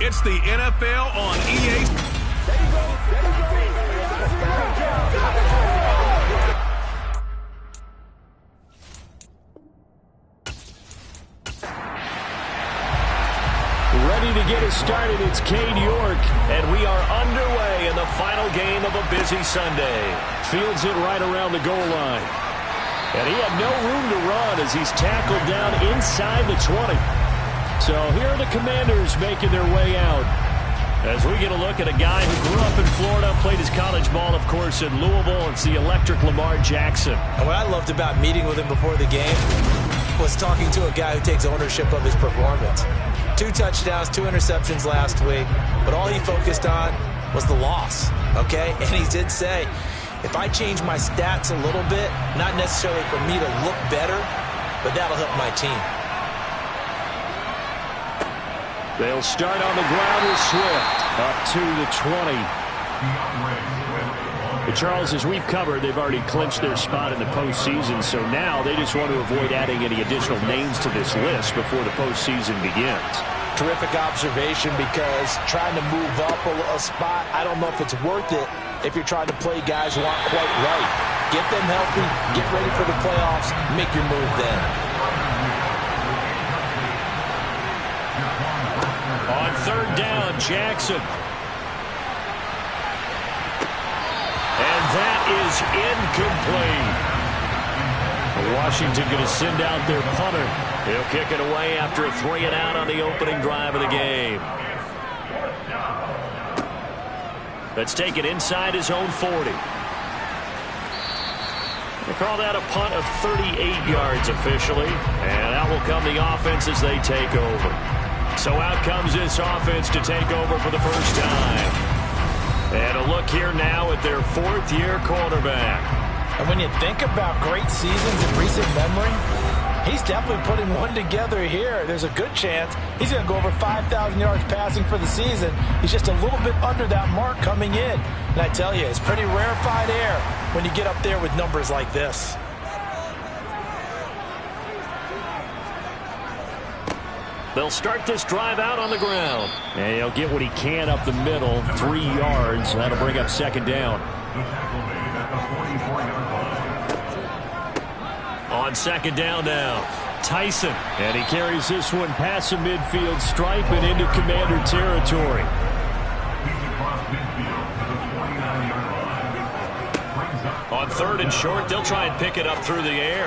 It's the NFL on EA. There you go. Ready to get us started, it's Cade York. And we are underway in the final game of a busy Sunday. Fields it right around the goal line. And he had no room to run as he's tackled down inside the 20. So here are the Commanders making their way out. As we get a look at a guy who grew up in Florida, played his college ball, of course, in Louisville. It's the electric Lamar Jackson. And what I loved about meeting with him before the game was talking to a guy who takes ownership of his performance. 2 touchdowns, 2 interceptions last week, but all he focused on was the loss, okay? And he did say, if I change my stats a little bit, not necessarily for me to look better, but that'll help my team. They'll start on the ground with Swift up to the 20. But Charles, as we've covered, they've already clinched their spot in the postseason, so now they just want to avoid adding any additional names to this list before the postseason begins. Terrific observation, because trying to move up a spot, I don't know if it's worth it if you're trying to play guys who aren't quite right. Get them healthy, get ready for the playoffs, make your move then. On 3rd down, Jackson. And that is incomplete. Washington going to send out their punter. He'll kick it away after a 3-and-out on the opening drive of the game. Let's take it inside his own 40. They call that a punt of 38 yards officially. And out will come the offense as they take over. So out comes this offense to take over for the first time. And a look here now at their 4th-year quarterback. And when you think about great seasons in recent memory, he's definitely putting one together here. There's a good chance he's going to go over 5,000 yards passing for the season. He's just a little bit under that mark coming in. And I tell you, it's pretty rarefied air when you get up there with numbers like this. They'll start this drive out on the ground. And he'll get what he can up the middle, 3 yards. That'll bring up 2nd down. On 2nd down now, Tyson. And he carries this one past the midfield stripe and into Commander territory. On 3rd and short, they'll try and pick it up through the air.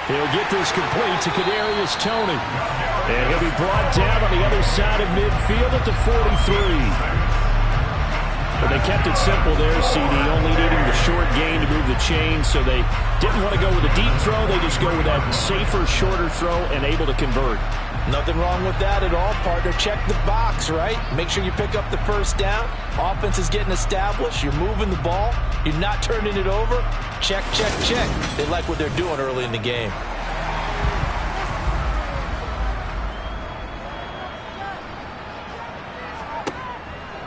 He'll get this complete to Kadarius Toney. And he'll be brought down on the other side of midfield at the 43. But they kept it simple there, CD, only needing the short gain to move the chains, so they didn't want to go with a deep throw. They just go with that safer, shorter throw and able to convert. Nothing wrong with that at all, partner. Check the box, right? Make sure you pick up the first down. Offense is getting established. You're moving the ball. You're not turning it over. Check, check, check. They like what they're doing early in the game.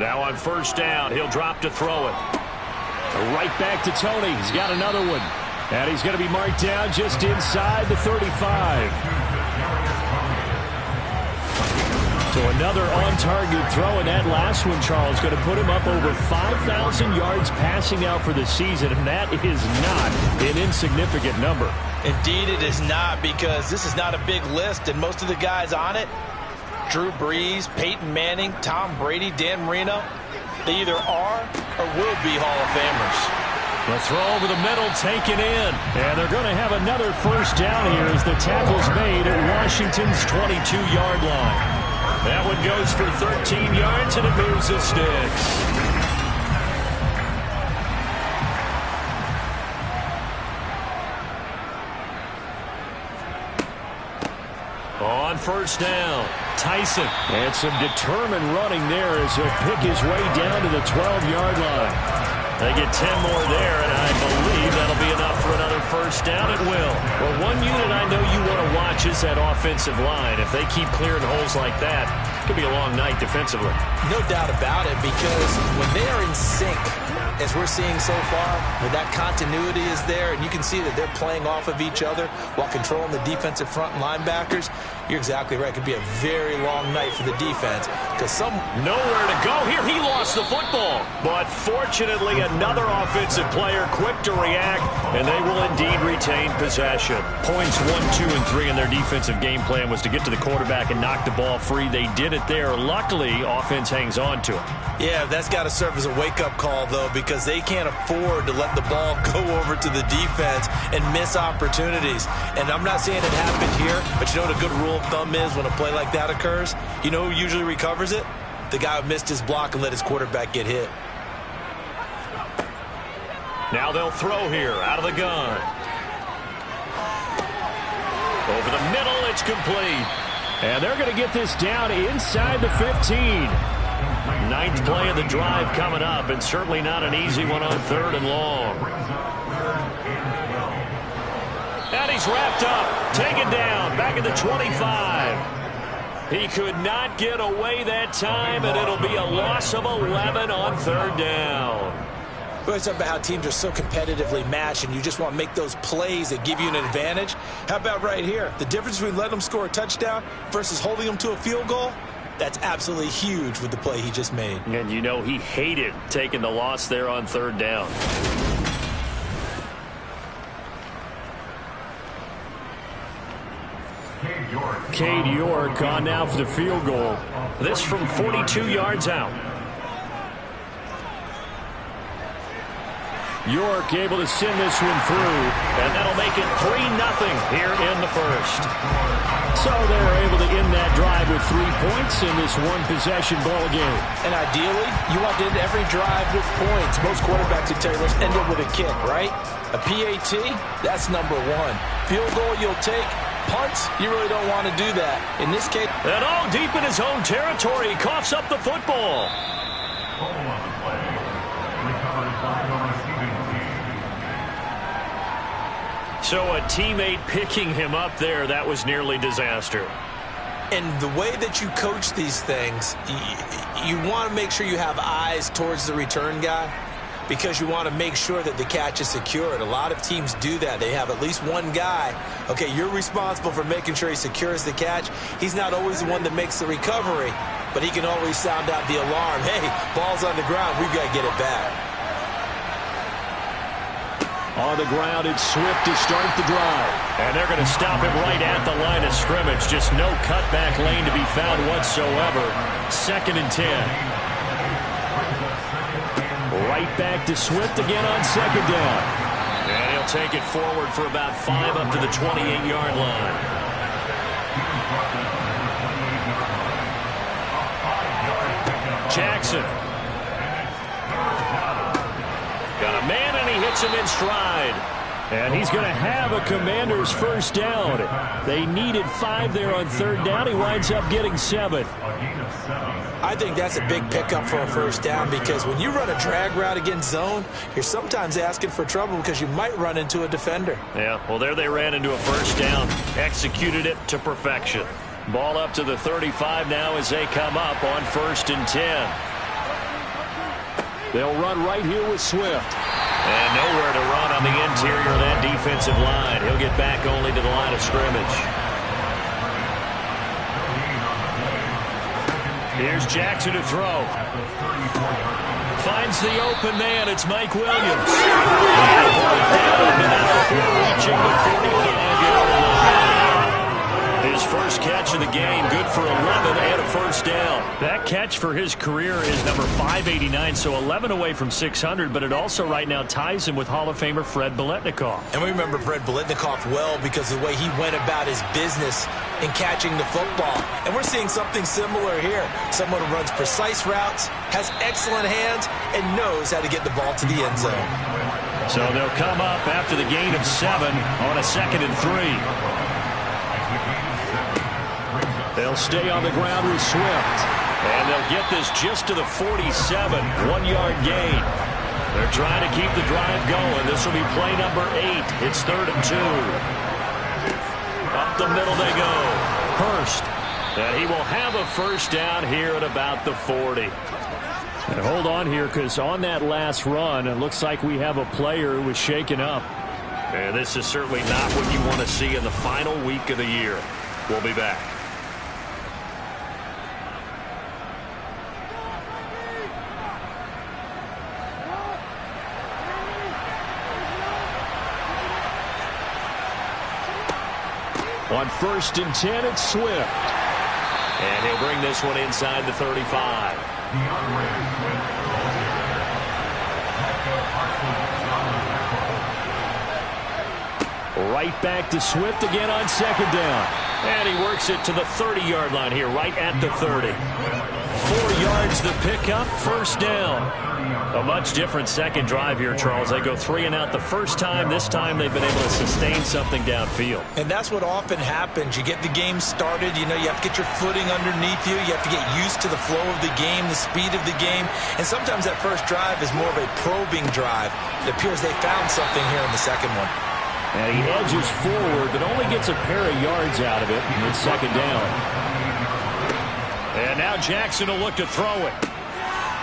Now on 1st down, he'll drop to throw it. Right back to Toney. He's got another one. And he's going to be marked down just inside the 35. So another on-target throw, and that last one, Charles, going to put him up over 5,000 yards passing out for the season, and that is not an insignificant number. Indeed it is not, because this is not a big list, and most of the guys on it, Drew Brees, Peyton Manning, Tom Brady, Dan Marino, they either are or will be Hall of Famers. The throw over the middle taken in. And they're going to have another first down here as the tackle's made at Washington's 22-yard line. That one goes for 13 yards, and it moves the sticks. On 1st down, Tyson. And some determined running there as he'll pick his way down to the 12-yard line. They get 10 more there, and I believe that'll be enough for another first down. It will. Well, one unit I know you want to watch is that offensive line. If they keep clearing holes like that, it could be a long night defensively. No doubt about it, because when they are in sync, as we're seeing so far, where that continuity is there, and you can see that they're playing off of each other while controlling the defensive front linebackers, you're exactly right. It could be a very long night for the defense because nowhere to go here. He lost the football. But fortunately, another offensive player quick to react, and they will indeed retain possession. Points 1, 2, and 3 in their defensive game plan was to get to the quarterback and knock the ball free. They did it there. Luckily, offense hangs on to it. Yeah, that's got to serve as a wake-up call, though, because they can't afford to let the ball go over to the defense and miss opportunities. And I'm not saying it happened here, but you know what a good rule of thumb is when a play like that occurs? You know who usually recovers it? The guy who missed his block and let his quarterback get hit. Now they'll throw here out of the gun. Over the middle, it's complete. And they're going to get this down inside the 15. Ninth play of the drive coming up, and certainly not an easy one on 3rd and long. And he's wrapped up, taken down, back at the 25. He could not get away that time, and it'll be a loss of 11 on 3rd down. We always talk about how teams are so competitively matched, and you just want to make those plays that give you an advantage. How about right here? The difference between letting them score a touchdown versus holding them to a field goal? That's absolutely huge with the play he just made. And you know he hated taking the loss there on 3rd down. Cade York on now for the field goal. This from 42 yards out. York able to send this one through. And that'll make it 3-0 here in the first. So they were able to end that drive with 3 points in this one-possession ball game. And ideally, you want to end every drive with points. Most quarterbacks would tell you, let's end it with a kick, right? A PAT, that's number 1. Field goal you'll take. Punts, you really don't want to do that. In this case... And all deep in his own territory, he coughs up the football. So a teammate picking him up there, that was nearly disaster. And the way that you coach these things, you want to make sure you have eyes towards the return guy because you want to make sure that the catch is secured. A lot of teams do that. They have at least one guy. Okay, you're responsible for making sure he secures the catch. He's not always the one that makes the recovery, but he can always sound out the alarm. Hey, ball's on the ground. We've got to get it back. On the ground, it's Swift to start the drive. And they're going to stop him right at the line of scrimmage. Just no cutback lane to be found whatsoever. 2nd and 10. Right back to Swift again on 2nd down. And he'll take it forward for about 5 up to the 28-yard line. Jackson. Got a man, and he hits him in stride. And he's going to have a Commander's first down. They needed 5 there on 3rd down. He winds up getting 7. I think that's a big pickup for a first down because when you run a drag route against zone, you're sometimes asking for trouble because you might run into a defender. Yeah, well, there they ran into a first down. Executed it to perfection. Ball up to the 35 now as they come up on 1st and 10. They'll run right here with Swift. And nowhere to run on the interior of that defensive line. He'll get back only to the line of scrimmage. Here's Jackson to throw. Finds the open man. It's Mike Williams. Reaching the 45-yard line. His first catch of the game, good for 11 and a first down. That catch for his career is number 589, so 11 away from 600, but it also right now ties him with Hall of Famer Fred Biletnikoff. And we remember Fred Biletnikoff well because of the way he went about his business in catching the football. And we're seeing something similar here. Someone who runs precise routes, has excellent hands, and knows how to get the ball to the end zone. So they'll come up after the gain of 7 on a 2nd and 3. They'll stay on the ground with Swift. And they'll get this just to the 47. 1-yard gain. They're trying to keep the drive going. This will be play number 8. It's 3rd and 2. Up the middle they go. Hurst. And he will have a first down here at about the 40. And hold on here because on that last run, it looks like we have a player who was shaken up. And this is certainly not what you want to see in the final week of the year. We'll be back. On 1st and 10, it's Swift. And he'll bring this one inside the 35. Right back to Swift again on 2nd down. And he works it to the 30-yard line here, right at the 30. 4 yards the pickup, 1st down. A much different second drive here, Charles. They go 3 and out the first time. This time they've been able to sustain something downfield. And that's what often happens. You get the game started. You know, you have to get your footing underneath you. You have to get used to the flow of the game, the speed of the game. And sometimes that first drive is more of a probing drive. It appears they found something here in the second one. And he edges forward, but only gets a pair of yards out of it. And it's 2nd down. And now Jackson will look to throw it.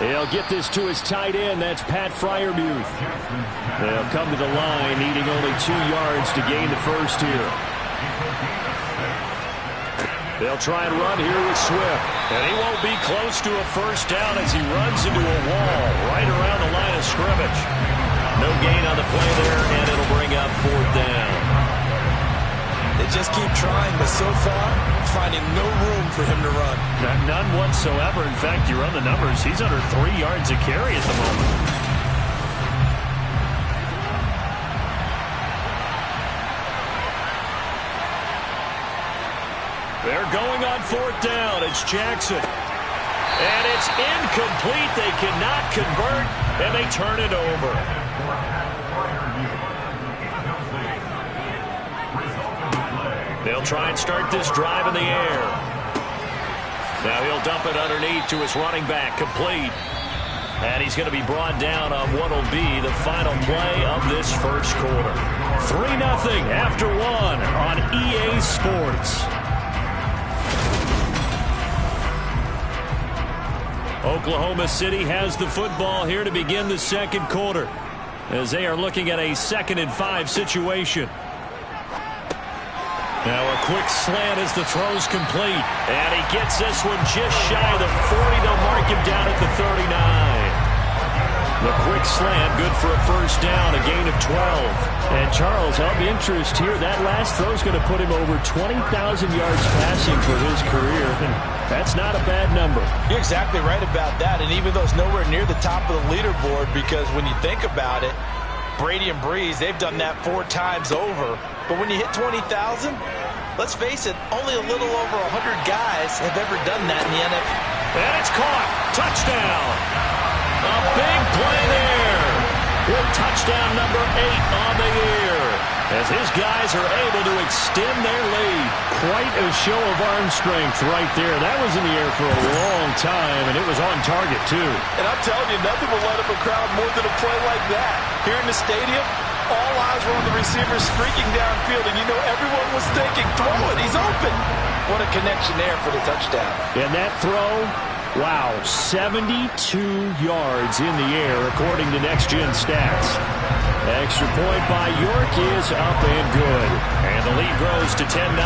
He'll get this to his tight end. That's Pat Freiermuth. They'll come to the line, needing only 2 yards to gain the first here. They'll try and run here with Swift. And he won't be close to a first down as he runs into a wall right around the line of scrimmage. No gain on the play there, and it'll bring up 4th down. They just keep trying, but so far, finding no room for him to run. None whatsoever. In fact, you run the numbers, he's under 3 yards a carry at the moment. They're going on 4th down. It's Jackson. And it's incomplete. They cannot convert, and they turn it over. They'll try and start this drive in the air. Now he'll dump it underneath to his running back, complete. And he's going to be brought down on what will be the final play of this first quarter. 3-0 after 1 on EA Sports. Oklahoma City has the football here to begin the second quarter as they are looking at a 2nd and 5 situation. Now a quick slant as the throw's complete. And he gets this one just shy of the 40. They'll mark him down at the 39. The quick slant, good for a first down, a gain of 12. And Charles, of interest here, that last throw's going to put him over 20,000 yards passing for his career. And that's not a bad number. You're exactly right about that. And even though it's nowhere near the top of the leaderboard, because when you think about it, Brady and Breeze, they've done that 4 times over. But when you hit 20,000, let's face it, only a little over 100 guys have ever done that in the NFL. And it's caught. Touchdown. A big play there. With touchdown number 8 on the year, as his guys are able to extend their lead. Quite a show of arm strength right there. That was in the air for a long time, and it was on target, too. And I'm telling you, nothing will light up a crowd more than a play like that. Here in the stadium, all eyes were on the receiver streaking downfield, and you know everyone was thinking, throw it, he's open. What a connection there for the touchdown. And that throw, wow, 72 yards in the air, according to Next Gen Stats. Extra point by York is up and good. And the lead grows to 10-0.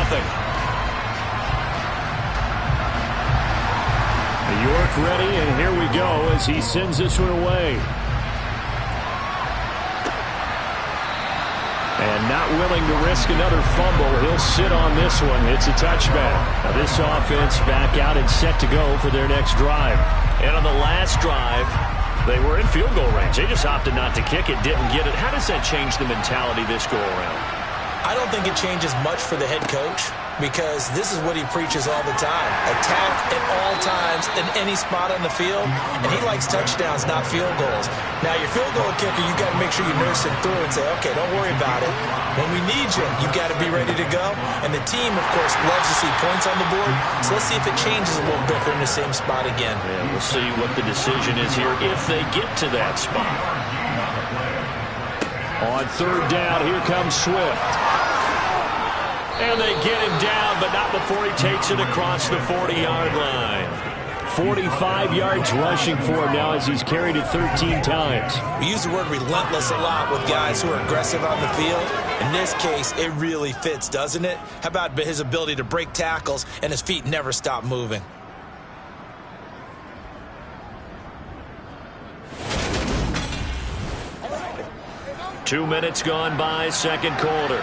York ready, and here we go as he sends this one away. And not willing to risk another fumble. He'll sit on this one. It's a touchback. Now this offense back out and set to go for their next drive. And on the last drive, they were in field goal range. They just opted not to kick it, didn't get it. How does that change the mentality this go around? I don't think it changes much for the head coach, because this is what he preaches all the time. Attack at all times in any spot on the field, and he likes touchdowns, not field goals. Now, your field goal kicker, you got to make sure you nurse him through and say, okay, don't worry about it. When we need you, you got to be ready to go. And the team, of course, loves to see points on the board, so let's see if it changes a little bit if they're in the same spot again. Yeah, we'll see what the decision is here if they get to that spot. On 3rd down, here comes Swift. And they get him down, but not before he takes it across the 40-yard line. 45 yards rushing for him now as he's carried it 13 times. We use the word relentless a lot with guys who are aggressive on the field. In this case, it really fits, doesn't it? How about his ability to break tackles and his feet never stop moving? Two minutes gone by, second quarter.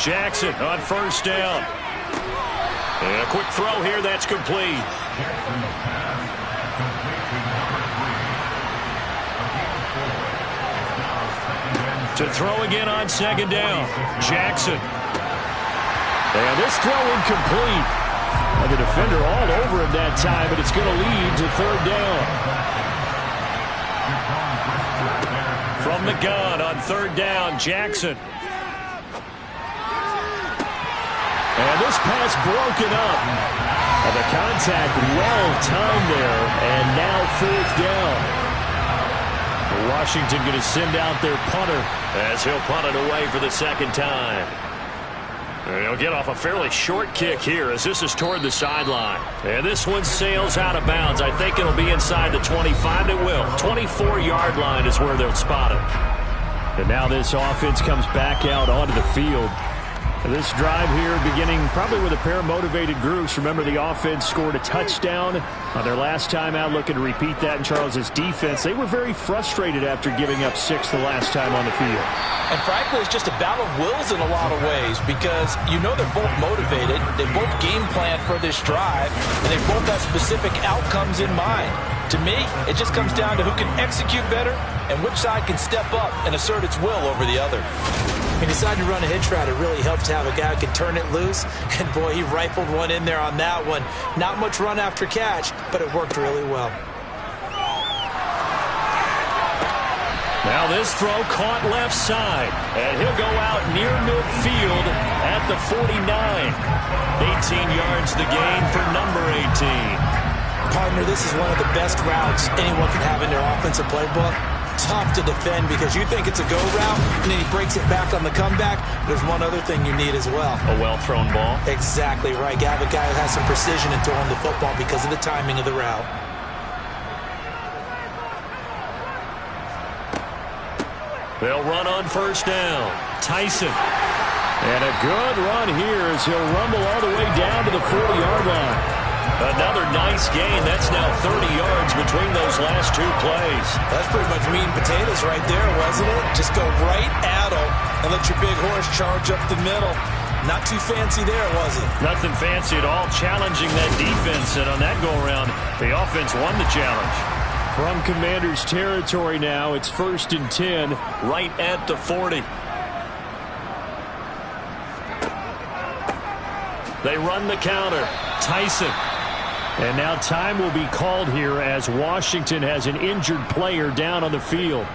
Jackson on first down. And a quick throw here, that's complete. To throw again on second down. Jackson. And this throw incomplete. And the defender all over him that time, but it's going to lead to third down. From the gun on third down, Jackson. And this pass broken up. And the contact well timed there, and now fourth down. Washington going to send out their punter as he'll punt it away for the second time. He'll get off a fairly short kick here as this is toward the sideline. And this one sails out of bounds. I think it'll be inside the 25. It will. 24-yard line is where they'll spot it. And now this offense comes back out onto the field. This drive here beginning probably with a pair of motivated groups. Remember, the offense scored a touchdown on their last time out. Looking to repeat that in Charles's defense. They were very frustrated after giving up 6 the last time on the field. And frankly, it's just a battle of wills in a lot of ways because you know they're both motivated. They both game plan for this drive, and they both have specific outcomes in mind. To me, it just comes down to who can execute better and which side can step up and assert its will over the other. He decided to run a hitch route. It really helped to have a guy who can turn it loose. And, boy, he rifled one in there on that one. Not much run after catch, but it worked really well. Now this throw caught left side. And he'll go out near midfield at the 49. 18 yards the gain for number 18. Partner, this is one of the best routes anyone can have in their offensive playbook. Tough to defend because you think it's a go route, and then he breaks it back on the comeback. There's one other thing you need as well. A well-thrown ball. Exactly right. You have a guy who has some precision in throwing the football because of the timing of the route. They'll run on first down. Tyson. And a good run here as he'll rumble all the way down to the 40-yard line. Another nice gain. That's now 30 yards between those last two plays. That's pretty much meat and potatoes right there, wasn't it? Just go right at them and let your big horse charge up the middle. Not too fancy there, was it? Nothing fancy at all. Challenging that defense, and on that go-around, the offense won the challenge. From Commanders territory now, it's 1st and 10. Right at the 40. They run the counter. Tyson. And now time will be called here as Washington has an injured player down on the field.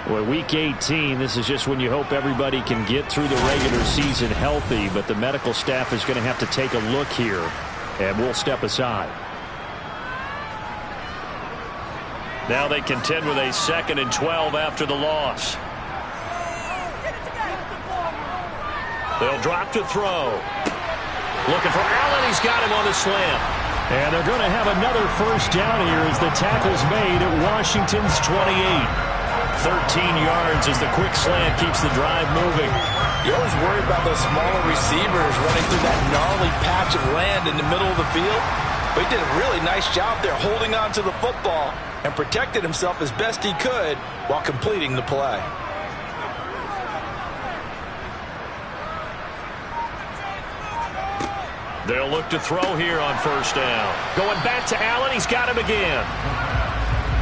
Boy, week 18, this is just when you hope everybody can get through the regular season healthy, but the medical staff is going to have to take a look here, and we'll step aside. Now they contend with a 2nd and 12 after the loss. They'll drop to throw. Looking for Allen. He's got him on the slant. And they're going to have another first down here as the tackle's made at Washington's 28. 13 yards as the quick slant keeps the drive moving. You always worry about those smaller receivers running through that gnarly patch of land in the middle of the field. But he did a really nice job there holding on to the football and protected himself as best he could while completing the play. They'll look to throw here on first down. Going back to Allen. He's got him again.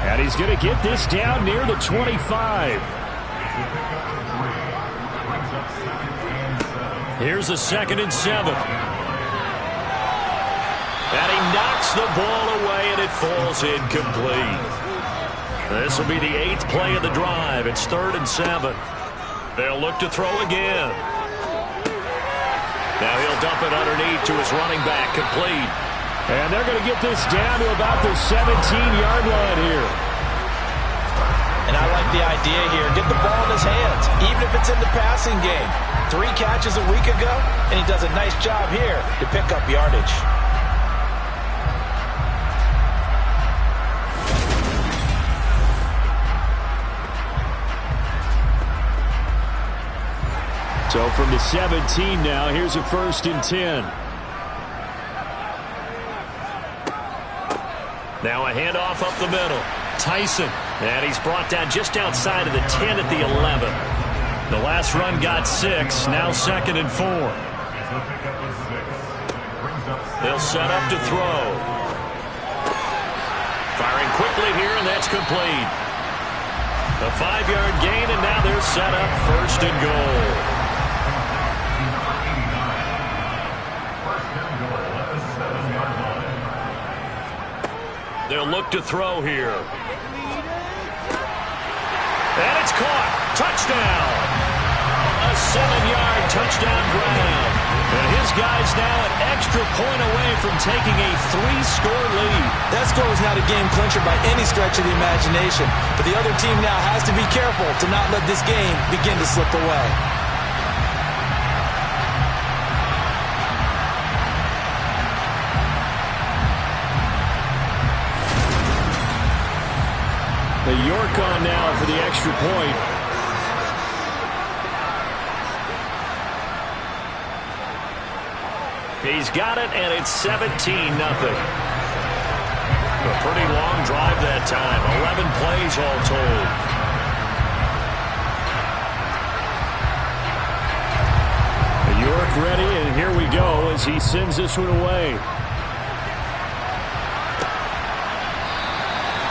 And he's going to get this down near the 25. Here's a 2nd and 7. And he knocks the ball away, and it falls incomplete. This will be the 8th play of the drive. It's 3rd and 7. They'll look to throw again. Now he'll dump it underneath to his running back, complete. And they're going to get this down to about the 17-yard line here. And I like the idea here. Get the ball in his hands, even if it's in the passing game. 3 catches a week ago, and he does a nice job here to pick up yardage. So from the 17 now, here's a 1st and 10. Now a handoff up the middle. Tyson. And he's brought down just outside of the 10 at the 11. The last run got 6. Now 2nd and 4. They'll set up to throw. Firing quickly here, and that's complete. A 5-yard gain, and now they're set up 1st and goal. They'll look to throw here. And it's caught. Touchdown. A 7-yard touchdown grab. And his guy's now an extra point away from taking a 3-score lead. That score was not a game clincher by any stretch of the imagination. But the other team now has to be careful to not let this game begin to slip away. The York on now for the extra point. He's got it, and it's 17-0. A pretty long drive that time. 11 plays all told. York ready, and here we go as he sends this one away.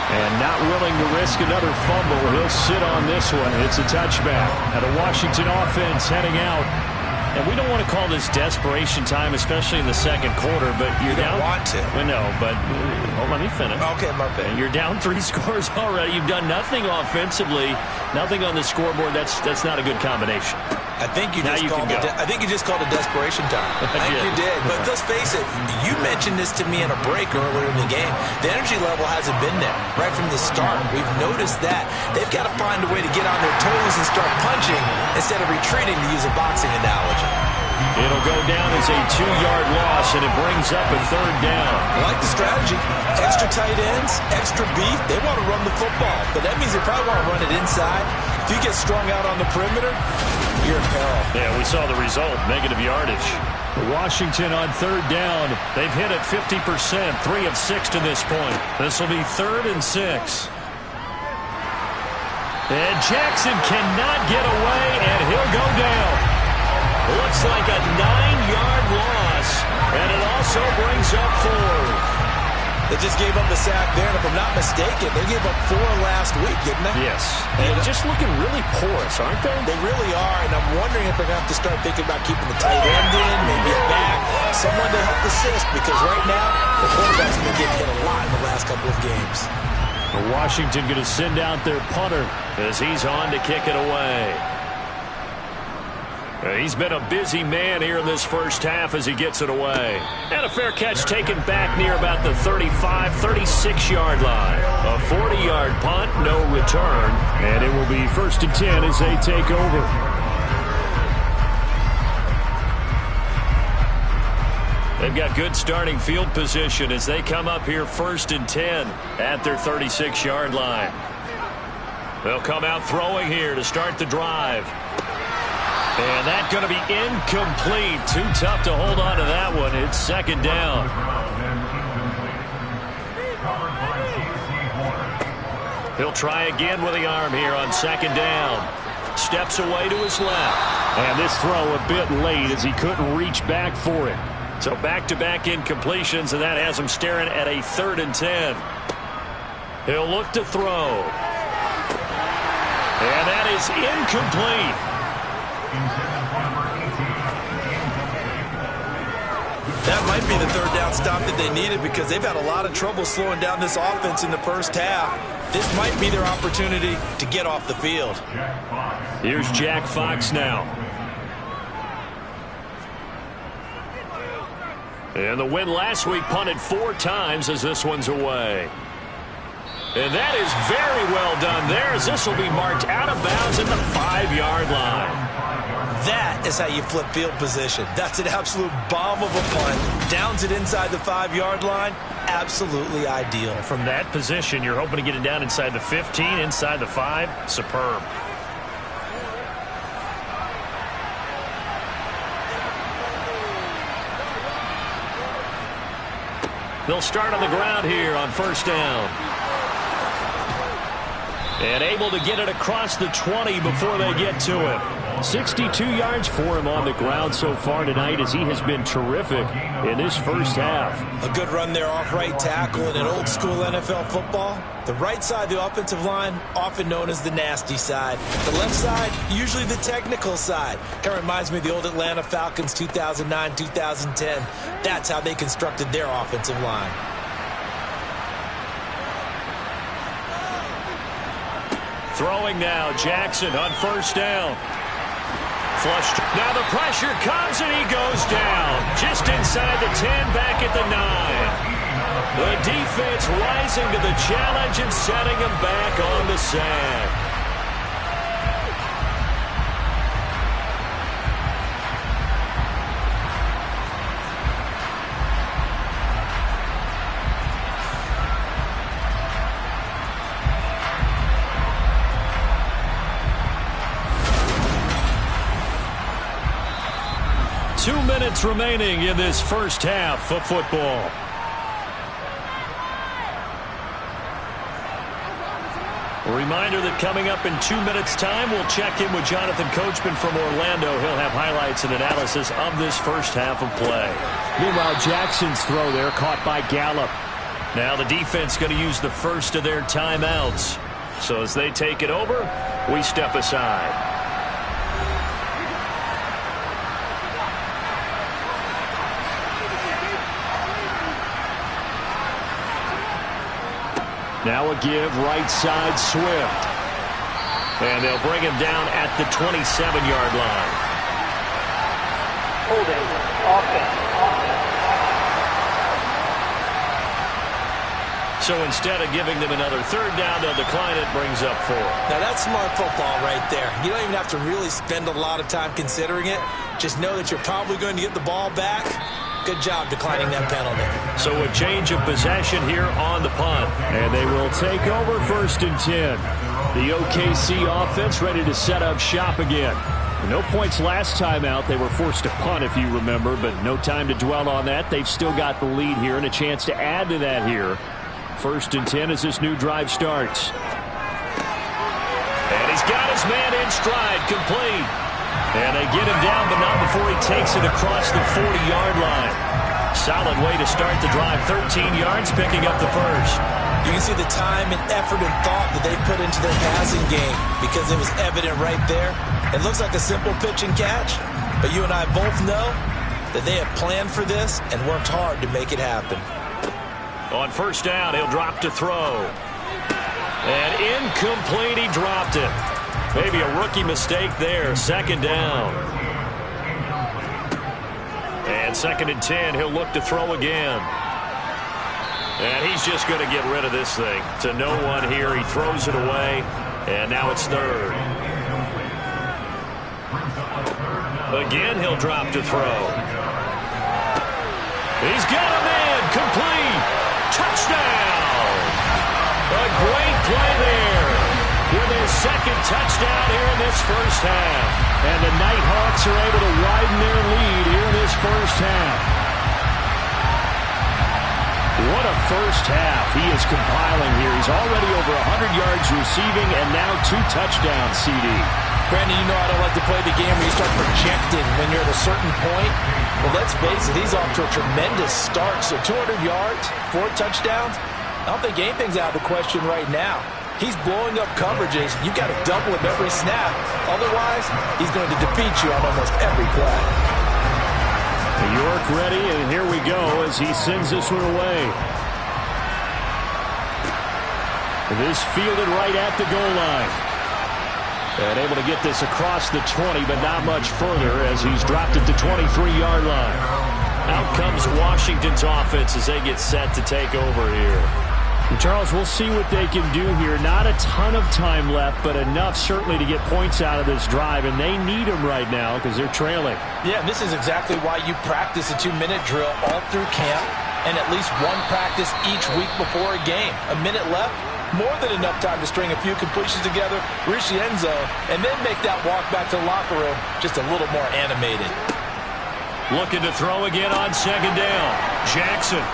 And not willing to risk another fumble. He'll sit on this one. It's a touchback. And a Washington offense heading out. And we don't want to call this desperation time, especially in the second quarter, but you're down. You don't want to. Well, no, but let me finish. Okay, my bad. You're down 3 scores already. You've done nothing offensively, nothing on the scoreboard. That's not a good combination. I think you just called a desperation time. I think you did. But let's face it, you mentioned this to me in a break earlier in the game. The energy level hasn't been there right from the start. We've noticed that. They've got to find a way to get on their toes and start punching instead of retreating, to use a boxing analogy. It'll go down as a 2-yard loss, and it brings up a 3rd down. I like the strategy. Extra tight ends, extra beef. They want to run the football, but that means they probably want to run it inside. If you get strung out on the perimeter, you're in peril. Yeah, we saw the result, negative yardage. Washington on 3rd down. They've hit it 50%, 3 of 6 to this point. This will be 3rd and 6. And Jackson cannot get away, and he'll go down. Looks like a 9-yard loss, and it also brings up 4. They just gave up a sack there, and if I'm not mistaken, they gave up 4 last week, didn't they? Yes. And just looking really porous, aren't they? They really are, and I'm wondering if they're going to have to start thinking about keeping the tight end in, maybe a back, someone to help assist, because right now, the quarterback's been getting hit a lot in the last couple of games. Washington going to send out their punter as he's on to kick it away. He's been a busy man here in this first half as he gets it away. And a fair catch taken back near about the 35, 36-yard line. A 40-yard punt, no return. And it will be 1st and 10 as they take over. They've got good starting field position as they come up here 1st and 10 at their 36-yard line. They'll come out throwing here to start the drive. And that's going to be incomplete. Too tough to hold on to that one. It's 2nd down. He'll try again with the arm here on 2nd down. Steps away to his left. And this throw a bit late as he couldn't reach back for it. So back-to-back incompletions, and that has him staring at a 3rd and 10. He'll look to throw. And that is incomplete. That might be the 3rd down stop that they needed, because they've had a lot of trouble slowing down this offense in the first half. This might be their opportunity to get off the field. Here's Jack Fox now. And the win last week punted 4 times as this one's away. And that is very well done there, as this will be marked out of bounds at the 5-yard line. That is how you flip field position. That's an absolute bomb of a punt. Downs it inside the 5-yard line. Absolutely ideal. From that position, you're hoping to get it down inside the 15, inside the 5. Superb. They'll start on the ground here on 1st down. And able to get it across the 20 before they get to him. 62 yards for him on the ground so far tonight as he has been terrific in this first half. A good run there off right tackle in an old school NFL football. The right side of the offensive line, often known as the nasty side. The left side, usually the technical side. Kind of reminds me of the old Atlanta Falcons 2009-2010. That's how they constructed their offensive line. Throwing now, Jackson on first down. Flushed. Now the pressure comes and he goes down. Just inside the 10, back at the 9. The defense rising to the challenge and setting him back on the sack. Two minutes remaining in this first half of football. A reminder that coming up in 2 minutes' time, we'll check in with Jonathan Coachman from Orlando. He'll have highlights and analysis of this first half of play. Meanwhile, Jackson's throw there caught by Gallup. Now the defense going to use the first of their timeouts. So as they take it over, we step aside. Now a give, right side, Swift. And they'll bring him down at the 27-yard line. Holding, offense. So instead of giving them another third down, they'll decline it, brings up 4. Now that's smart football right there. You don't even have to really spend a lot of time considering it. Just know that you're probably going to get the ball back. Good job declining that penalty. So a change of possession here on the punt. And they will take over 1st and 10. The OKC offense ready to set up shop again. No points last time out. They were forced to punt, if you remember, but no time to dwell on that. They've still got the lead here and a chance to add to that here. 1st and 10 as this new drive starts. And he's got his man in stride, complete. And they get him down, but not before he takes it across the 40-yard line. Solid way to start the drive. 13 yards, picking up the first. You can see the time and effort and thought that they put into their passing game because it was evident right there. It looks like a simple pitch and catch, but you and I both know that they have planned for this and worked hard to make it happen. On first down, he'll drop to throw. And incomplete, he dropped it. Maybe a rookie mistake there. 2nd down. And 2nd and 10, he'll look to throw again. And he's just going to get rid of this thing. To no one here. He throws it away. And now it's 3rd. Again, he'll drop to throw. He's got him in. Complete. Touchdown. A great play there. With his 2nd touchdown here in this first half. And the Nighthawks are able to widen their lead here in this first half. What a first half he is compiling here. He's already over 100 yards receiving and now 2 touchdowns, CD. Brandon, you know I don't like to play the game where you start projecting when you're at a certain point. Well, let's face it, he's off to a tremendous start. So 200 yards, 4 touchdowns. I don't think anything's out of the question right now. He's blowing up coverages. You've got to double him every snap. Otherwise, he's going to defeat you on almost every play. York ready, and here we go as he sends this one away. This fielded right at the goal line. And able to get this across the 20, but not much further as he's dropped it to 23-yard line. Out comes Washington's offense as they get set to take over here. Charles, we'll see what they can do here. Not a ton of time left, but enough certainly to get points out of this drive, and they need them right now because they're trailing. Yeah, this is exactly why you practice a 2-minute drill all through camp and at least one practice each week before a game. A minute left, more than enough time to string a few completions together, reach the end zone, and then make that walk back to the locker room just a little more animated. Looking to throw again on 2nd down. Jackson.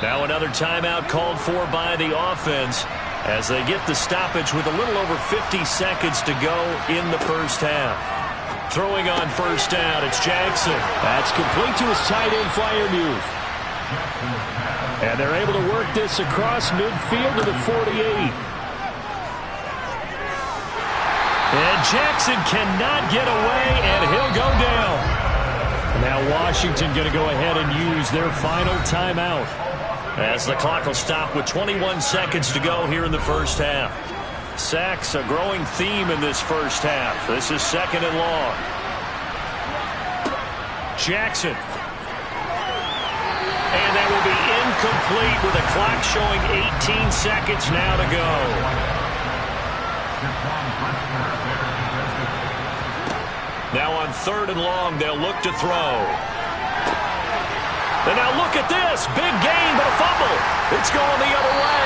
Now another timeout called for by the offense. as they get the stoppage with a little over 50 seconds to go in the first half. Throwing on first down, it's Jackson. That's complete to his tight end flyer move. And they're able to work this across midfield to the 48. And Jackson cannot get away, and he'll go down. Now Washington going to go ahead and use their final timeout, as the clock will stop with 21 seconds to go here in the first half. Sacks, a growing theme in this first half. This is second and long. Jackson. And that will be incomplete with the clock showing 18 seconds now to go. Now on third and long, they'll look to throw. And now look at this. Big gain, but a fumble. It's going the other way.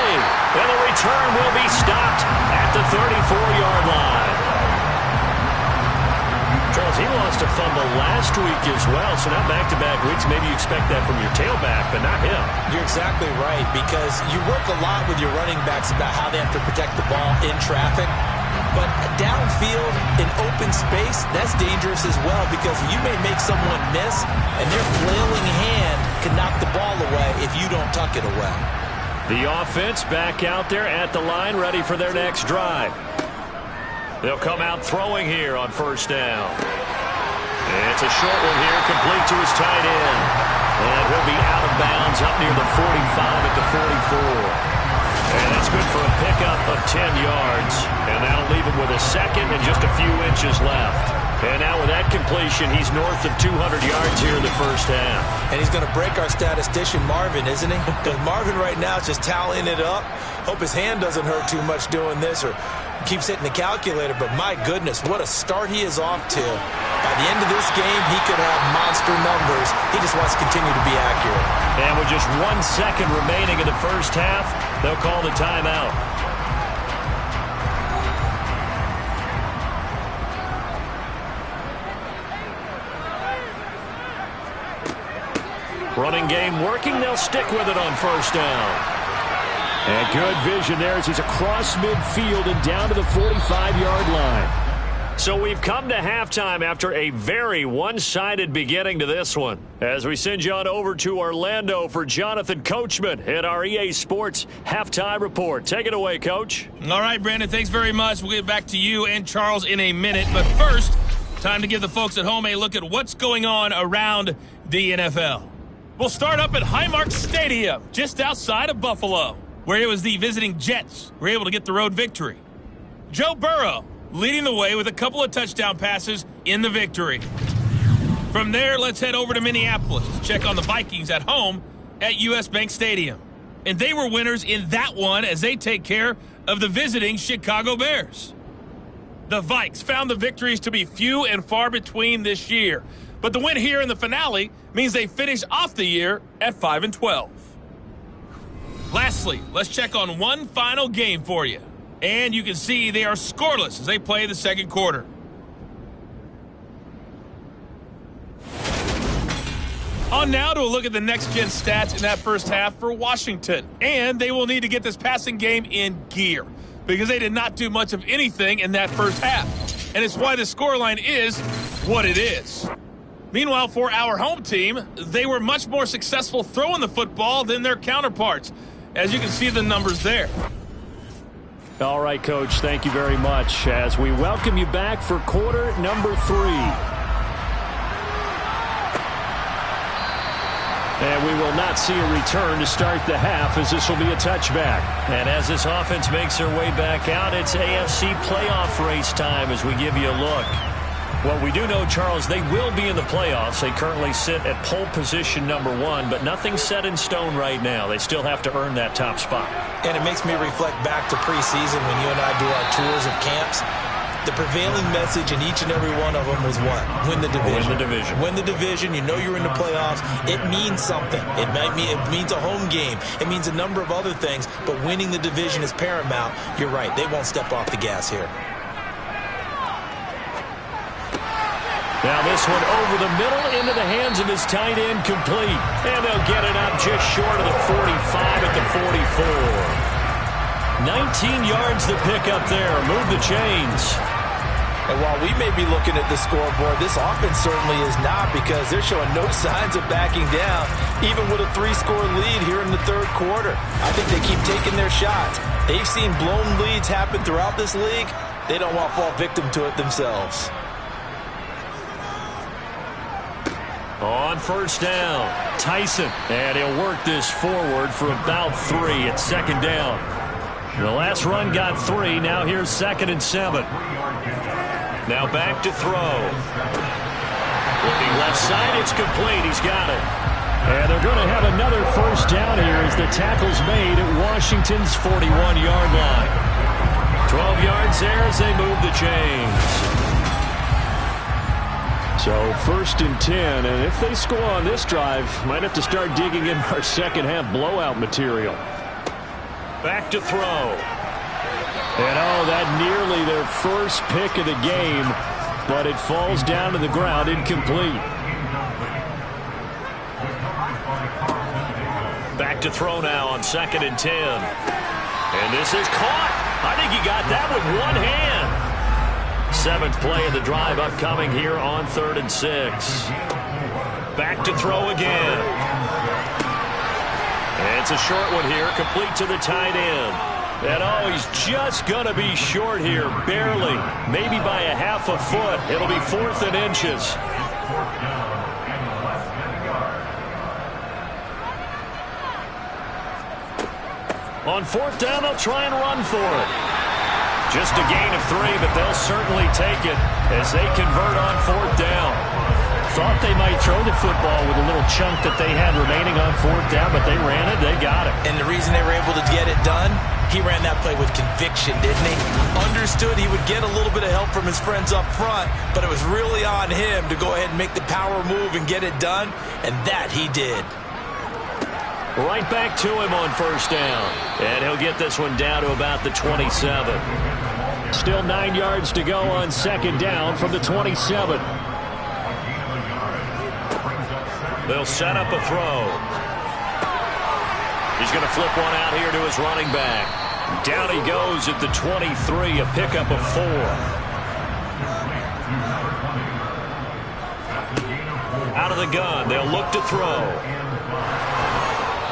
And the return will be stopped at the 34-yard line. Charles, he lost a fumble last week as well, so now back-to-back weeks, maybe you expect that from your tailback, but not him. You're exactly right, because you work a lot with your running backs about how they have to protect the ball in traffic. But downfield, in open space, that's dangerous as well, because you may make someone miss, and their flailing hand can knock the ball away if you don't tuck it away. The offense back out there at the line, ready for their next drive. They'll come out throwing here on first down. It's a short one here, complete to his tight end. And he'll be out of bounds up near the 45 at the 44. And that's good for a pickup of 10 yards. And that'll leave him with a second and just a few inches left. And now with that completion, he's north of 200 yards here in the first half. And he's going to break our statistician, Marvin, isn't he? Because Marvin right now is just tallying it up. Hope his hand doesn't hurt too much doing this or keeps hitting the calculator. But my goodness, what a start he is off to. By the end of this game, he could have monster numbers. He just wants to continue to be accurate. And with just 1 second remaining in the first half, they'll call the timeout. Running game working. They'll stick with it on first down. And good vision there as he's across midfield and down to the 45-yard line. So we've come to halftime after a very one-sided beginning to this one. As we send you on over to Orlando for Jonathan Coachman at our EA Sports Halftime Report. Take it away, Coach. All right, Brandon, thanks very much. We'll get back to you and Charles in a minute. But first, time to give the folks at home a look at what's going on around the NFL. We'll start up at Highmark Stadium, just outside of Buffalo, where it was the visiting Jets were able to get the road victory. Joe Burrow leading the way with a couple of touchdown passes in the victory. From there, let's head over to Minneapolis to check on the Vikings at home at US Bank Stadium. And they were winners in that one as they take care of the visiting Chicago Bears. The Vikes found the victories to be few and far between this year, but the win here in the finale means they finish off the year at 5-12. Lastly, let's check on one final game for you. And you can see they are scoreless as they play the second quarter. On now to a look at the next-gen stats in that first half for Washington. And they will need to get this passing game in gear because they did not do much of anything in that first half. And it's why the scoreline is what it is. Meanwhile, for our home team, they were much more successful throwing the football than their counterparts, as you can see the numbers there. All right, Coach, thank you very much as we welcome you back for quarter number 3. And we will not see a return to start the half as this will be a touchback. And as this offense makes their way back out, it's AFC playoff race time as we give you a look. Well, we do know, Charles, they will be in the playoffs. They currently sit at pole position number 1, but nothing's set in stone right now. They still have to earn that top spot. And it makes me reflect back to preseason when you and I do our tours of camps. The prevailing message in each and every one of them was what? Win the division. Win the division. Win the division. You know you're in the playoffs. It means something. It means a home game. It means a number of other things, but winning the division is paramount. You're right. They won't step off the gas here. Now this one over the middle into the hands of his tight end, complete. And they'll get it up just short of the 45 at the 44. 19 yards to pick up there. Move the chains. And while we may be looking at the scoreboard, this offense certainly is not, because they're showing no signs of backing down, even with a 3-score lead here in the third quarter. I think they keep taking their shots. They've seen blown leads happen throughout this league. They don't want to fall victim to it themselves. On first down, Tyson. And he'll work this forward for about 3 at second down. The last run got 3. Now here's 2nd and 7. Now back to throw. Looking left side, it's complete. He's got it. And they're going to have another first down here as the tackle's made at Washington's 41-yard line. 12 yards there as they move the chains. So 1st and 10, and if they score on this drive, might have to start digging in our second-half blowout material. Back to throw. And that nearly their first pick of the game, but it falls down to the ground incomplete. Back to throw now on 2nd and 10. And this is caught. I think he got that with one hand. 7th play of the drive upcoming here on 3rd and 6. Back to throw again. And it's a short one here, complete to the tight end. And he's just going to be short here, barely. Maybe by a half a foot. It'll be 4th and inches. On 4th down, they'll try and run for it. Just a gain of 3, but they'll certainly take it as they convert on 4th down. Thought they might throw the football with a little chunk that they had remaining on 4th down, but they ran it, they got it. And the reason they were able to get it done, he ran that play with conviction, didn't he? Understood he would get a little bit of help from his friends up front, but it was really on him to go ahead and make the power move and get it done, and that he did. Right back to him on 1st down. And he'll get this one down to about the 27. Still 9 yards to go on 2nd down from the 27. They'll set up a throw. He's going to flip one out here to his running back. Down he goes at the 23, a pickup of 4. Out of the gun, they'll look to throw.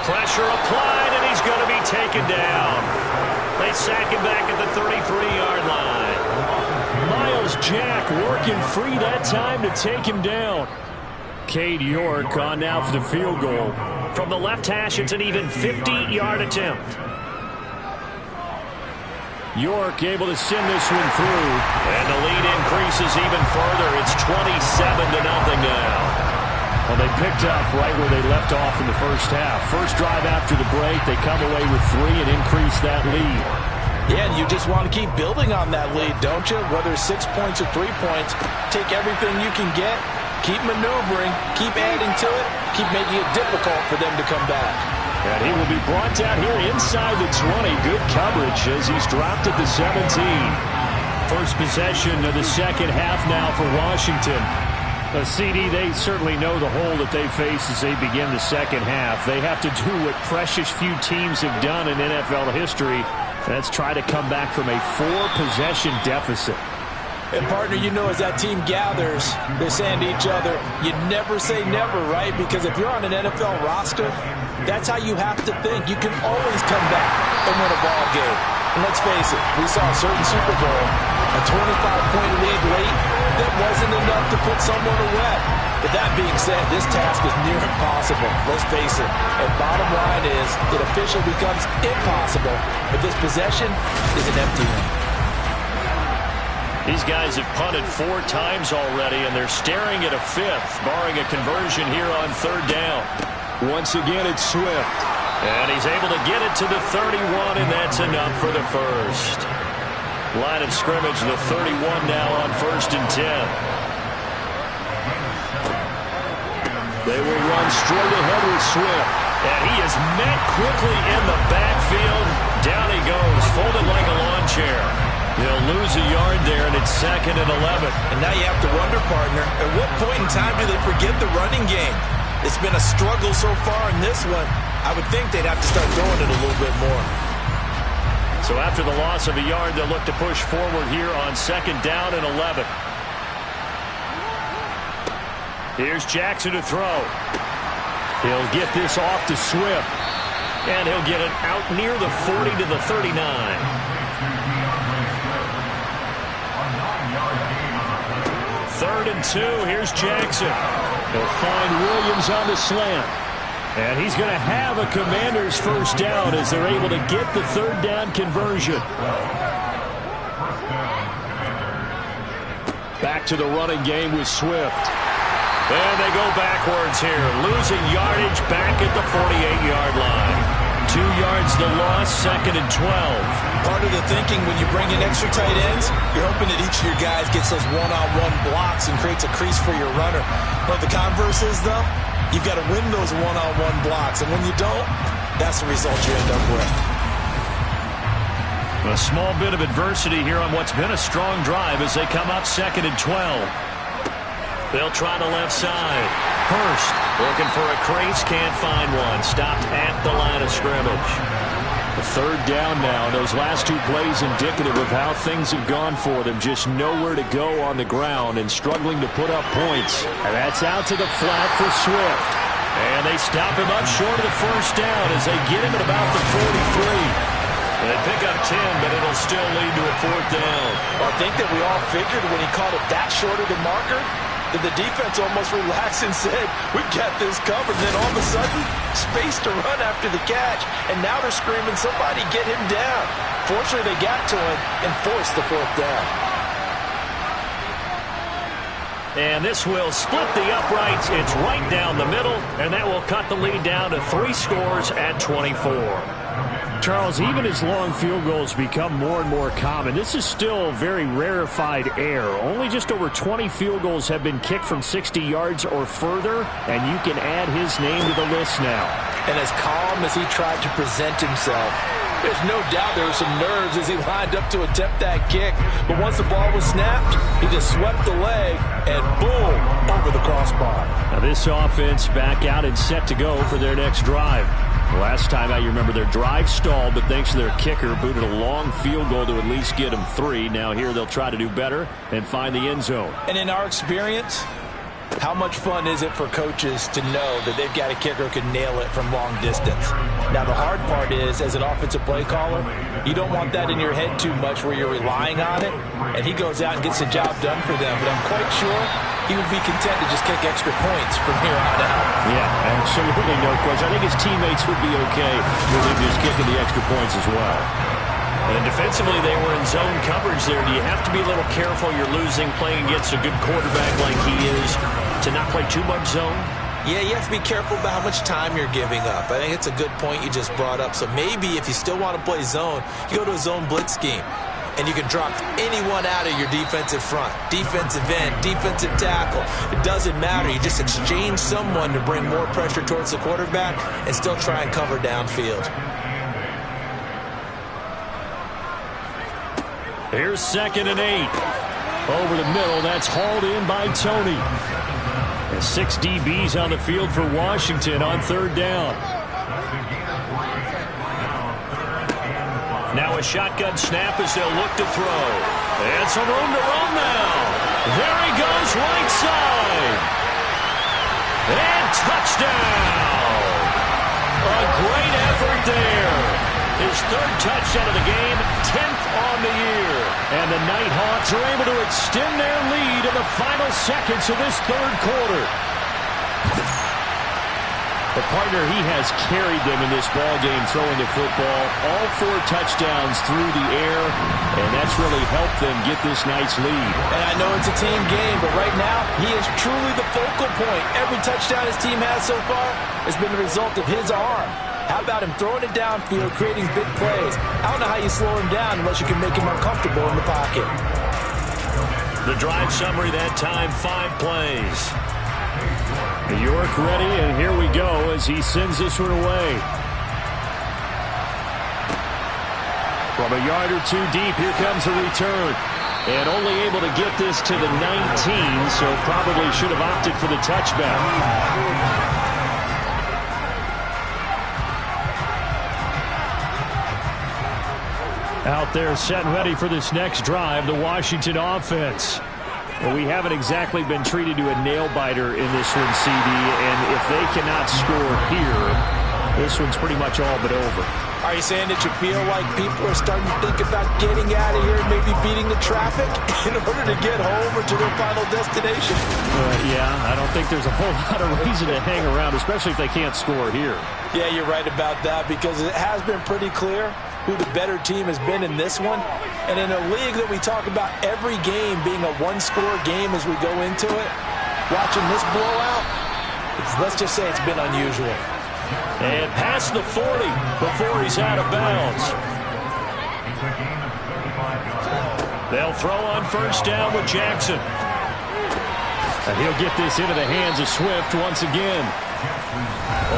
Pressure applied, and he's going to be taken down. They sack him back at the 33-yard line. Miles Jack working free that time to take him down. Cade York on now for the field goal. From the left hash, it's an even 50-yard attempt. York able to send this one through. And the lead increases even further. It's 27-0 now. Well, they picked up right where they left off in the first half. First drive after the break, they come away with 3 and increase that lead. Yeah, and you just want to keep building on that lead, don't you? Whether it's 6 points or 3 points, take everything you can get, keep maneuvering, keep adding to it, keep making it difficult for them to come back. And he will be brought down here inside the 20. Good coverage as he's dropped at the 17. First possession of the second half now for Washington. CD, they certainly know the hole that they face as they begin the second half. They have to do what precious few teams have done in NFL history. That's try to come back from a 4-possession deficit. And, partner, you know, as that team gathers, they're saying to each other, you never say never, right? Because if you're on an NFL roster, that's how you have to think. You can always come back and win a ball game. And let's face it, we saw a certain Super Bowl, a 25-point lead late, that wasn't enough to put someone away. But that being said, this task is near impossible. Let's face it. And bottom line is, it officially becomes impossible if this possession is an empty one. These guys have punted 4 times already, and they're staring at a 5th, barring a conversion here on 3rd down. Once again, it's Swift. And he's able to get it to the 31, and that's enough for the first. Line of scrimmage, the 31 now on 1st and 10. They will run straight ahead with Swift. And he is met quickly in the backfield. Down he goes, folded like a lawn chair. He'll lose a yard there, and it's 2nd and 11. And now you have to wonder, partner, at what point in time do they forget the running game? It's been a struggle so far in this one. I would think they'd have to start throwing it a little bit more. So after the loss of a yard, they'll look to push forward here on 2nd down and 11. Here's Jackson to throw. He'll get this off to Swift. And he'll get it out near the 40 to the 39. 3rd and 2. Here's Jackson. He'll find Williams on the slant. And he's going to have a Commanders first down as they're able to get the 3rd down conversion. Back to the running game with Swift. And they go backwards here, losing yardage back at the 48-yard line. 2 yards the loss, 2nd and 12. Part of the thinking when you bring in extra tight ends, you're hoping that each of your guys gets those one-on-one blocks and creates a crease for your runner. But the converse is, though, you've got to win those one-on-one blocks. And when you don't, that's the result you end up with. A small bit of adversity here on what's been a strong drive as they come up 2nd and 12. They'll try the left side. Hurst looking for a crease, can't find one. Stopped at the line of scrimmage. The 3rd down now. Those last 2 plays indicative of how things have gone for them. Just nowhere to go on the ground and struggling to put up points. And that's out to the flat for Swift. And they stop him up short of the first down as they get him at about the 43. They pick up 10, but it'll still lead to a 4th down. Well, I think that we all figured when he called it that short of the marker, that the defense almost relaxed and said, we got this covered. And then all of a sudden, space to run after the catch. And now they're screaming, somebody get him down. Fortunately, they got to him and forced the 4th down. And this will split the uprights. It's right down the middle, and that will cut the lead down to 3 scores at 24. Charles, even as long field goals become more and more common, this is still very rarefied air. Only just over 20 field goals have been kicked from 60 yards or further, and you can add his name to the list now. And as calm as he tried to present himself, there's no doubt there were some nerves as he lined up to attempt that kick. But once the ball was snapped, he just swept the leg and boom, over the crossbar. Now this offense back out and set to go for their next drive. Last time out, you remember their drive stalled, but thanks to their kicker, booted a long field goal to at least get them 3. Now here they'll try to do better and find the end zone. And in our experience, how much fun is it for coaches to know that they've got a kicker who can nail it from long distance? Now, the hard part is, as an offensive play caller, you don't want that in your head too much where you're relying on it, and he goes out and gets the job done for them. But I'm quite sure he would be content to just kick extra points from here on out. Yeah, absolutely no question. I think his teammates would be okay with him just kicking the extra points as well. And defensively, they were in zone coverage there. Do you have to be a little careful you're losing playing against a good quarterback like he is to not play too much zone? Yeah, you have to be careful about how much time you're giving up. I think it's a good point you just brought up. So maybe if you still want to play zone, you go to a zone blitz scheme. And you can drop anyone out of your defensive front. Defensive end, defensive tackle. It doesn't matter. You just exchange someone to bring more pressure towards the quarterback and still try and cover downfield. Here's 2nd and 8. Over the middle, that's hauled in by Tony. And 6 DBs on the field for Washington on 3rd down. Now a shotgun snap as they'll look to throw. And some room to run now. There he goes, right side. And touchdown. A great effort there. His 3rd touchdown of the game, 10th on the year. And the Nighthawks are able to extend their lead in the final seconds of this 3rd quarter. The partner, he has carried them in this ballgame throwing the football. All 4 touchdowns through the air, and that's really helped them get this nice lead. And I know it's a team game, but right now, he is truly the focal point. Every touchdown his team has so far has been the result of his arm. How about him throwing it downfield, creating big plays? I don't know how you slow him down unless you can make him uncomfortable in the pocket. The drive summary that time, 5 plays. York ready, and here we go as he sends this one away. From a yard or 2 deep, here comes a return. And only able to get this to the 19, so probably should have opted for the touchback. Out there set and ready for this next drive, the Washington offense. Well, we haven't exactly been treated to a nail-biter in this one, CD, and if they cannot score here, this one's pretty much all but over. Are you saying that you feel like people are starting to think about getting out of here and maybe beating the traffic in order to get home or to their final destination? Yeah, I don't think there's a whole lot of reason to hang around, especially if they can't score here. Yeah, you're right about that, because it has been pretty clear who the better team has been in this one. And in a league that we talk about every game being a one-score game as we go into it, watching this blowout, let's just say it's been unusual. And past the 40 before he's out of bounds. They'll throw on first down with Jackson. And he'll get this into the hands of Swift once again.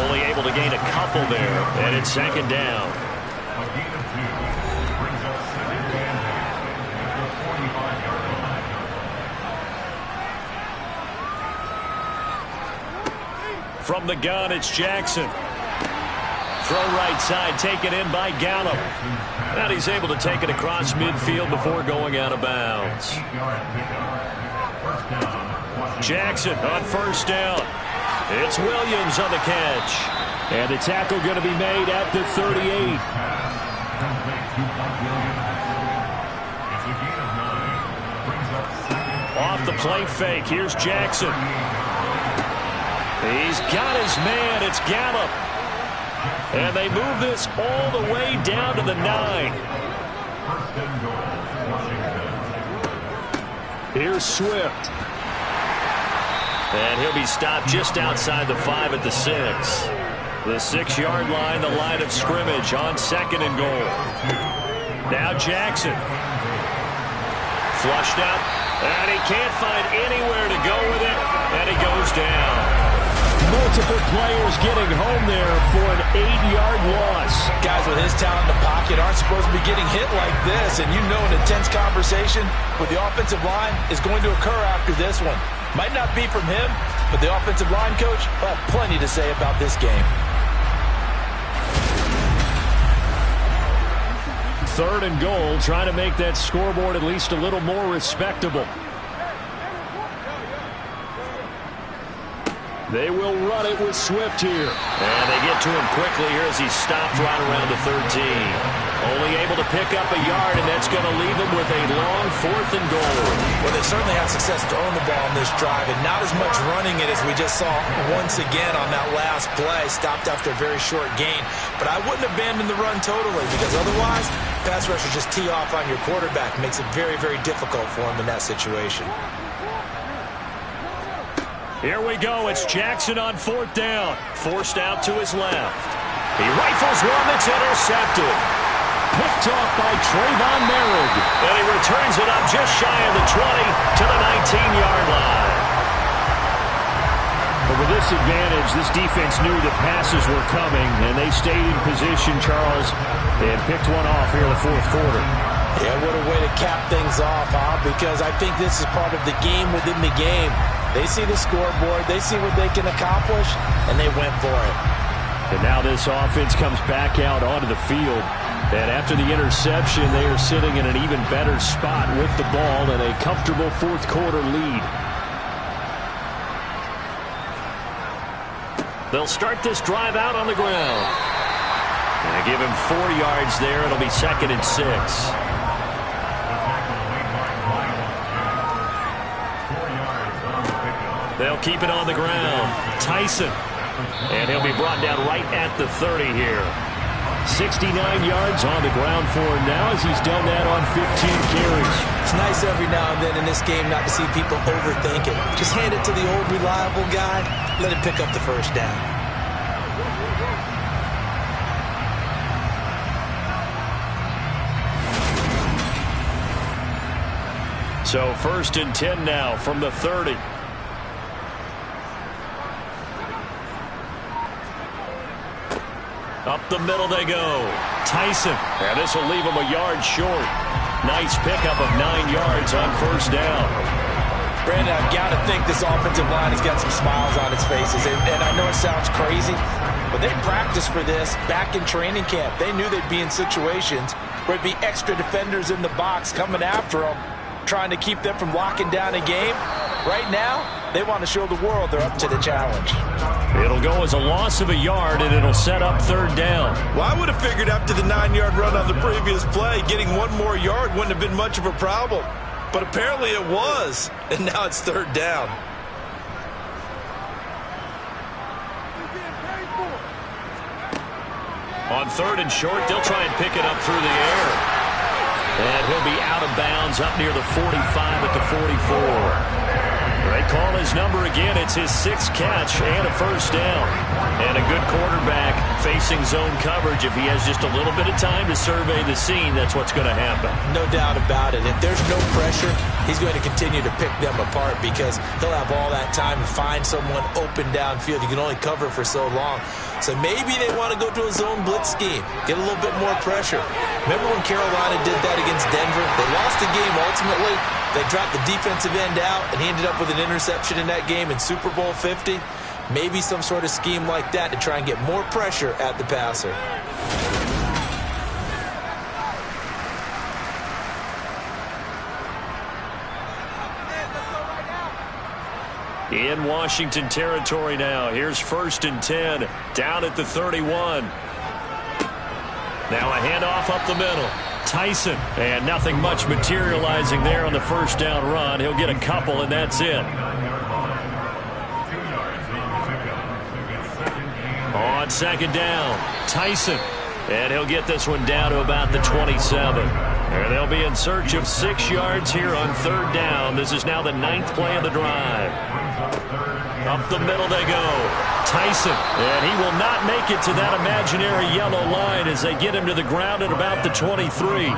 Only able to gain a couple there, and it's second down. From the gun, it's Jackson. Throw right side, taken in by Gallup. And he's able to take it across midfield before going out of bounds. Jackson on first down. It's Williams on the catch. And the tackle going to be made at the 38. Off the play fake, here's Jackson. He's got his man. It's Gallup. And they move this all the way down to the 9. Here's Swift. And he'll be stopped just outside the 5 at the 6. The 6-yard line, the line of scrimmage on second and goal. Now Jackson. Flushed out. And he can't find anywhere to go with it. And he goes down. Multiple players getting home there for an 8-yard loss. Guys with his talent in the pocket aren't supposed to be getting hit like this, and you know an intense conversation with the offensive line is going to occur after this one. Might not be from him, but the offensive line coach will have plenty to say about this game. Third and goal, trying to make that scoreboard at least a little more respectable. They will run it with Swift here. And they get to him quickly here as he's stopped right around the 13. Only able to pick up a yard, and that's going to leave him with a long 4th and goal. Well, they certainly had success throwing the ball on this drive, and not as much running it as we just saw once again on that last play. Stopped after a very short gain. But I wouldn't abandon the run totally, because otherwise, pass rushers just tee off on your quarterback. Makes it very, very difficult for him in that situation. Here we go. It's Jackson on 4th down. Forced out to his left. He rifles one that's intercepted. Picked off by Trayvon Merritt. And he returns it up just shy of the 20 to the 19-yard line. But with this advantage, this defense knew that passes were coming, and they stayed in position, Charles, and picked one off here in the 4th quarter. Yeah, what a way to cap things off, huh? Because I think this is part of the game within the game. They see the scoreboard, they see what they can accomplish, and they went for it. And now this offense comes back out onto the field. And after the interception, they are sitting in an even better spot with the ball and a comfortable 4th quarter lead. They'll start this drive out on the ground. And give him 4 yards there. It'll be 2nd and 6. They'll keep it on the ground. Tyson. And he'll be brought down right at the 30 here. 69 yards on the ground for him now as he's done that on 15 carries. It's nice every now and then in this game not to see people overthink it. Just hand it to the old reliable guy. Let him pick up the first down. So 1st and 10 now from the 30. Up the middle they go. Tyson. And this will leave him a yard short. Nice pickup of 9 yards on 1st down. Brandon, I've got to think this offensive line has got some smiles on its faces. And I know it sounds crazy, but they practiced for this back in training camp. They knew they'd be in situations where it'd be extra defenders in the box coming after them, trying to keep them from locking down a game. Right now, they want to show the world they're up to the challenge. It'll go as a loss of a yard, and it'll set up third down. Well, I would have figured after the 9-yard run on the previous play, getting one more yard wouldn't have been much of a problem. But apparently it was, and now it's third down. On third and short, they'll try and pick it up through the air. And he'll be out of bounds up near the 45 at the 44. They call his number again. It's his 6th catch and a first down. And a good quarterback facing zone coverage. If he has just a little bit of time to survey the scene, that's what's going to happen. No doubt about it. If there's no pressure, he's going to continue to pick them apart because he'll have all that time to find someone open downfield. You can only cover for so long. So maybe they want to go to a zone blitz scheme, get a little bit more pressure. Remember when Carolina did that against Denver? They lost the game ultimately. They dropped the defensive end out, and he ended up with an interception in that game in Super Bowl 50. Maybe some sort of scheme like that to try and get more pressure at the passer. In Washington territory now. Here's 1st and 10, down at the 31. Now a handoff up the middle. Tyson, and nothing much materializing there on the first down run. He'll get a couple, and that's it. On second down, Tyson, and he'll get this one down to about the 27. And they'll be in search of 6 yards here on third down. This is now the 9th play of the drive. Up the middle they go. Tyson, and he will not make it to that imaginary yellow line as they get him to the ground at about the 23.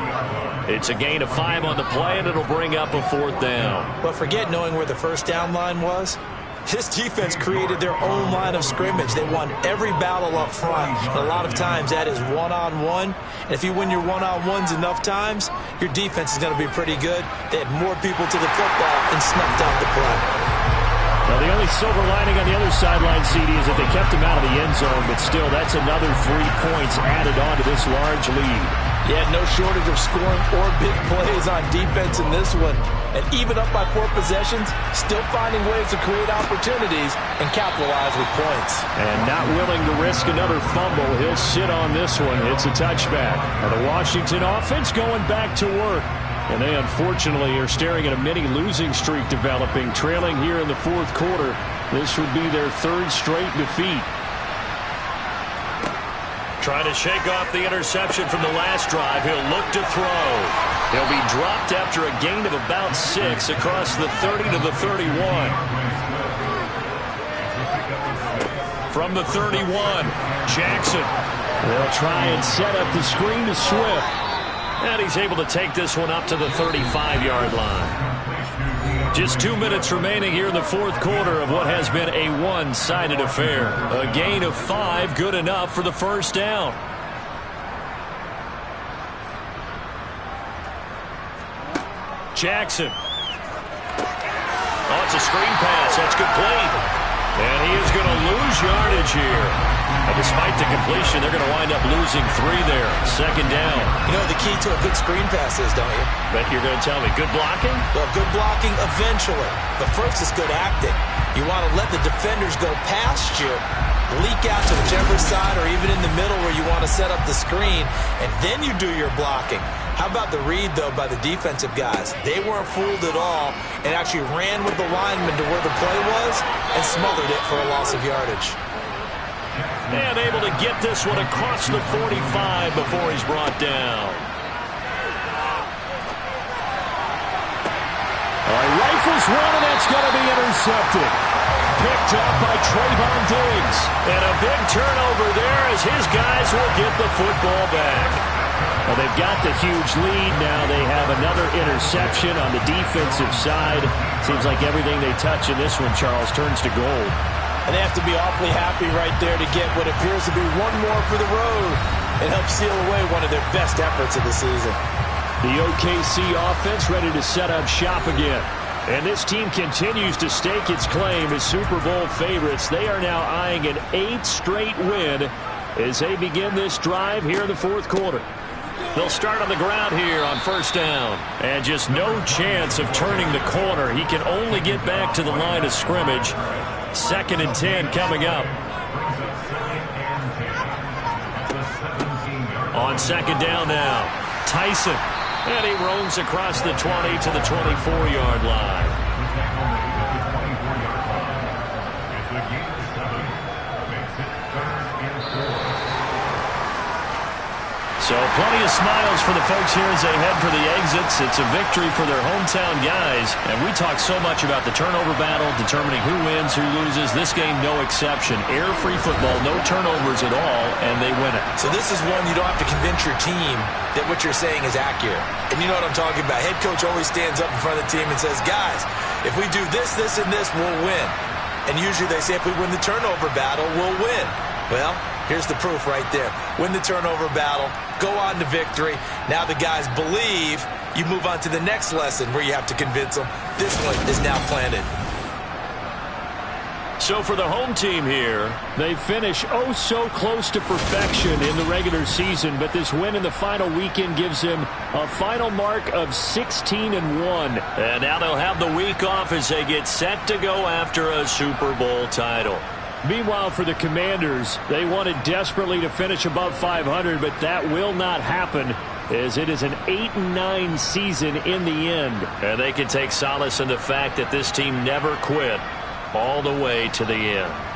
It's a gain of 5 on the play, and it'll bring up a 4th down. But forget knowing where the first down line was. This defense created their own line of scrimmage. They won every battle up front. And a lot of times that is one-on-one. And if you win your one-on-ones enough times, your defense is going to be pretty good. They had more people to the football and snuffed out the play. Well, the only silver lining on the other sideline, CD, is that they kept him out of the end zone, but still, that's another 3 points added on to this large lead. Yeah, no shortage of scoring or big plays on defense in this one. And even up by 4 possessions, still finding ways to create opportunities and capitalize with points. And not willing to risk another fumble, he'll sit on this one. It's a touchback. Now the Washington offense going back to work. And they unfortunately are staring at a mini losing streak developing, trailing here in the 4th quarter. This would be their 3rd straight defeat. Trying to shake off the interception from the last drive. He'll look to throw. He'll be dropped after a gain of about 6 across the 30 to the 31. From the 31, Jackson. They'll try and set up the screen to Swift. And he's able to take this one up to the 35-yard line. Just 2 minutes remaining here in the 4th quarter of what has been a one-sided affair. A gain of 5, good enough for the first down. Jackson. Oh, it's a screen pass. That's complete. And he is going to lose yardage here. And despite the completion, they're going to wind up losing 3 there. Second down. You know what the key to a good screen pass is, don't you? Bet you're going to tell me. Good blocking? Well, good blocking eventually. But first is good acting. You want to let the defenders go past you, leak out to whichever side or even in the middle where you want to set up the screen, and then you do your blocking. How about the read, though, by the defensive guys? They weren't fooled at all and actually ran with the lineman to where the play was and smothered it for a loss of yardage. And able to get this one across the 45 before he's brought down. All right, rifles one, and that's going to be intercepted. Picked up by Trayvon Diggs. And a big turnover there as his guys will get the football back. Well, they've got the huge lead now. They have another interception on the defensive side. Seems like everything they touch in this one, Charles, turns to gold. And they have to be awfully happy right there to get what appears to be one more for the road and help seal away one of their best efforts of the season. The OKC offense ready to set up shop again. And this team continues to stake its claim as Super Bowl favorites. They are now eyeing an 8th straight win as they begin this drive here in the fourth quarter. They'll start on the ground here on first down. And just no chance of turning the corner. He can only get back to the line of scrimmage. 2nd and 10 coming up. On 2nd down now, Tyson. And he roams across the 20 to the 24-yard line. So plenty of smiles for the folks here as they head for the exits. It's a victory for their hometown guys. And we talk so much about the turnover battle, determining who wins, who loses. This game, no exception. Air-free football, no turnovers at all, and they win it. So this is one you don't have to convince your team that what you're saying is accurate. And you know what I'm talking about. Head coach always stands up in front of the team and says, guys, if we do this, this, and this, we'll win. And usually they say if we win the turnover battle, we'll win. Well, here's the proof right there. Win the turnover battle, go on to victory. Now the guys believe. You move on to the next lesson where you have to convince them. This one is now planted. So for the home team here, they finish oh so close to perfection in the regular season, but this win in the final weekend gives them a final mark of 16-1. And now they'll have the week off as they get set to go after a Super Bowl title. Meanwhile, for the Commanders, they wanted desperately to finish above 500, but that will not happen as it is an 8-9 season in the end. And they can take solace in the fact that this team never quit all the way to the end.